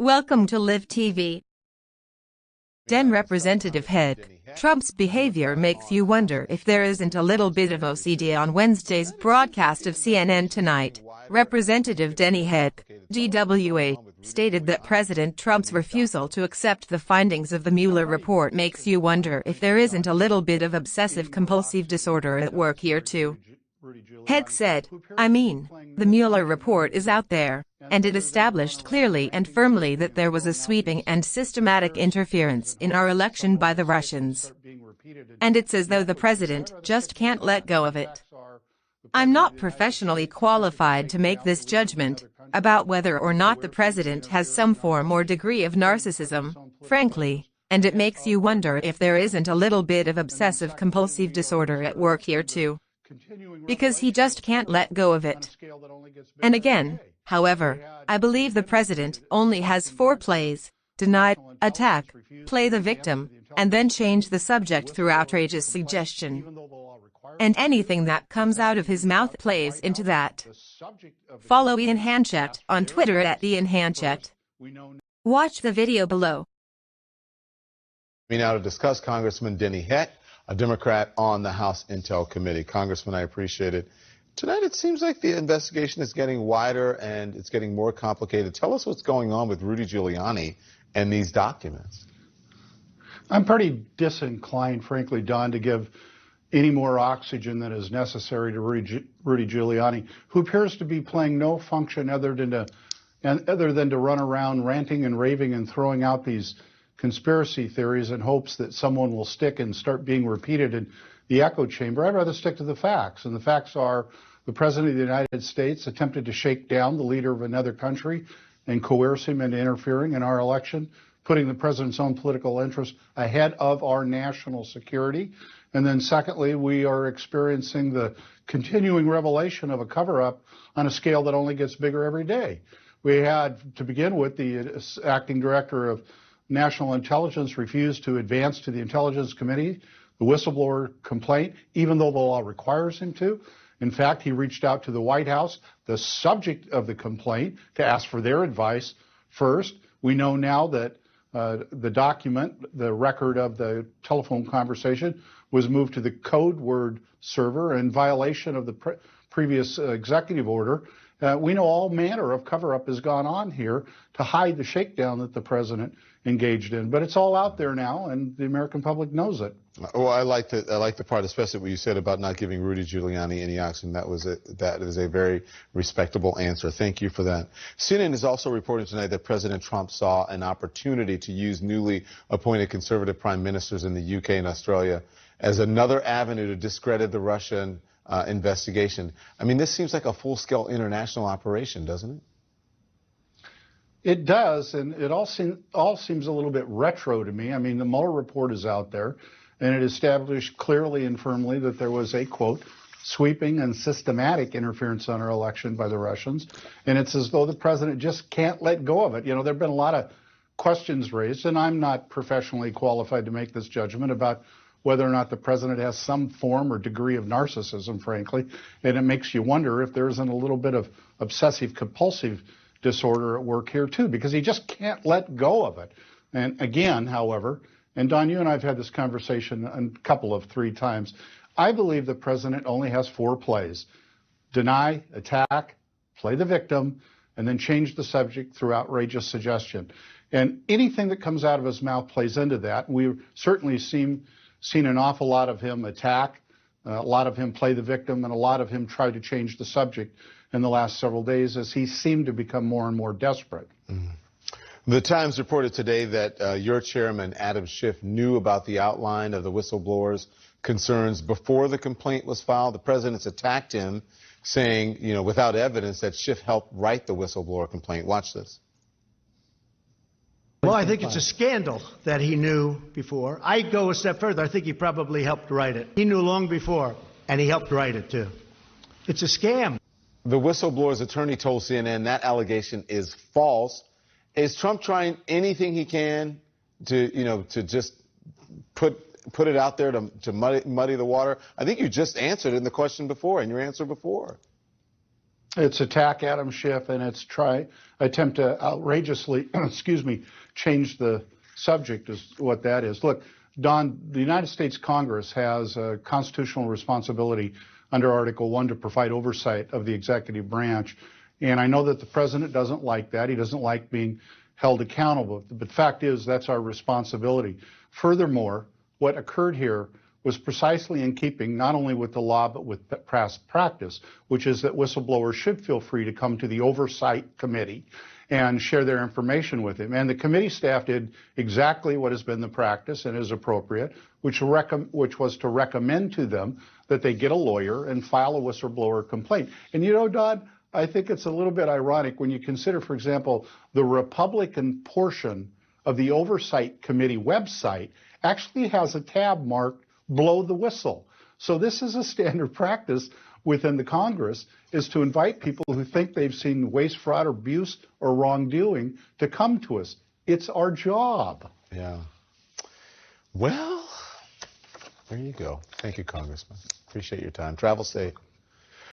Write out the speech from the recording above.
Welcome to Live TV. Den Representative Heck, Trump's behavior makes you wonder if there isn't a little bit of OCD. On Wednesday's broadcast of CNN Tonight, Representative Denny Heck, GWA, stated that President Trump's refusal to accept the findings of the Mueller report makes you wonder if there isn't a little bit of obsessive-compulsive disorder at work here too. Heck said, the Mueller report is out there, and it established clearly and firmly that there was a sweeping and systematic interference in our election by the Russians. And it's as though the president just can't let go of it. I'm not professionally qualified to make this judgment about whether or not the president has some form or degree of narcissism, frankly, and it makes you wonder if there isn't a little bit of obsessive-compulsive disorder at work here too. Because he just can't let go of it. And again, however, I believe the president only has 4 plays: deny, attack, play the victim, and then change the subject through outrageous suggestion. And anything that comes out of his mouth plays into that. Follow Ian Hanchett on Twitter at Ian Hanchett. Watch the video below. Now to discuss Congressman Denny Heck, a Democrat on the House Intel Committee. Congressman, I appreciate it. Tonight it seems like the investigation is getting wider and it's getting more complicated. Tell us what's going on with Rudy Giuliani and these documents. I'm pretty disinclined, frankly, Don, to give any more oxygen than is necessary to Rudy Giuliani, who appears to be playing no function other than to run around ranting and raving and throwing out these conspiracy theories in hopes that someone will stick and start being repeated in the echo chamber. I'd rather stick to the facts. And the facts are the President of the United States attempted to shake down the leader of another country and coerce him into interfering in our election, putting the President's own political interest ahead of our national security. And then secondly, we are experiencing the continuing revelation of a cover-up on a scale that only gets bigger every day. We had, to begin with, the acting director of National Intelligence refused to advance to the Intelligence Committee the whistleblower complaint, even though the law requires him to. In fact, he reached out to the White House, the subject of the complaint, to ask for their advice first. We know now that the document, the record of the telephone conversation, was moved to the code word server in violation of the previous executive order. We know all manner of cover-up has gone on here to hide the shakedown that the president engaged in. But it's all out there now, and the American public knows it. Well, I like the part, especially what you said about not giving Rudy Giuliani any oxygen. That is a very respectable answer. Thank you for that. CNN is also reporting tonight that President Trump saw an opportunity to use newly appointed conservative prime ministers in the UK and Australia as another avenue to discredit the Russian investigation. I mean, this seems like a full-scale international operation, doesn't it? It does, and it all seems a little bit retro to me. I mean, the Mueller report is out there, and it established clearly and firmly that there was a, quote, sweeping and systematic interference on our election by the Russians, and it's as though the president just can't let go of it. You know, there have been a lot of questions raised, and I'm not professionally qualified to make this judgment about whether or not the president has some form or degree of narcissism, frankly, and it makes you wonder if there isn't a little bit of obsessive-compulsive disorder at work here too, because he just can't let go of it. And again, however, and Don, you and I have had this conversation a couple of 3 times, I believe the president only has 4 plays: deny, attack, play the victim, and then change the subject through outrageous suggestion. And anything that comes out of his mouth plays into that. We've certainly seen an awful lot of him attack, a lot of him play the victim, and a lot of him try to change the subject in the last several days as he seemed to become more and more desperate. The Times reported today that your chairman, Adam Schiff, knew about the outline of the whistleblowers' concerns before the complaint was filed. The president's attacked him, saying, you know, without evidence, that Schiff helped write the whistleblower complaint. Watch this. Well, I think it's a scandal that he knew before. I go a step further. I think he probably helped write it. He knew long before, and he helped write it, too. It's a scam. The whistleblower's attorney told CNN that allegation is false. Is Trump trying anything he can to, you know, to just put it out there to muddy the water? I think you just answered in the question before, in your answer before. It's attack Adam Schiff, and it's attempt to outrageously, excuse me, change the subject is what that is. Look, Don, the United States Congress has a constitutional responsibility under Article 1 to provide oversight of the executive branch. And I know that the president doesn't like that. He doesn't like being held accountable. But the fact is, that's our responsibility. Furthermore, what occurred here was precisely in keeping not only with the law but with past practice, which is that whistleblowers should feel free to come to the oversight committee and share their information with him. And the committee staff did exactly what has been the practice and is appropriate, which was to recommend to them that they get a lawyer and file a whistleblower complaint. And you know, Don, I think it's a little bit ironic when you consider, for example, the Republican portion of the Oversight Committee website actually has a tab marked blow the whistle. So this is a standard practice within the Congress, is to invite people who think they've seen waste, fraud, abuse, or wrongdoing to come to us. It's our job. Yeah. Well, there you go. Thank you, Congressman. Appreciate your time. Travel safe.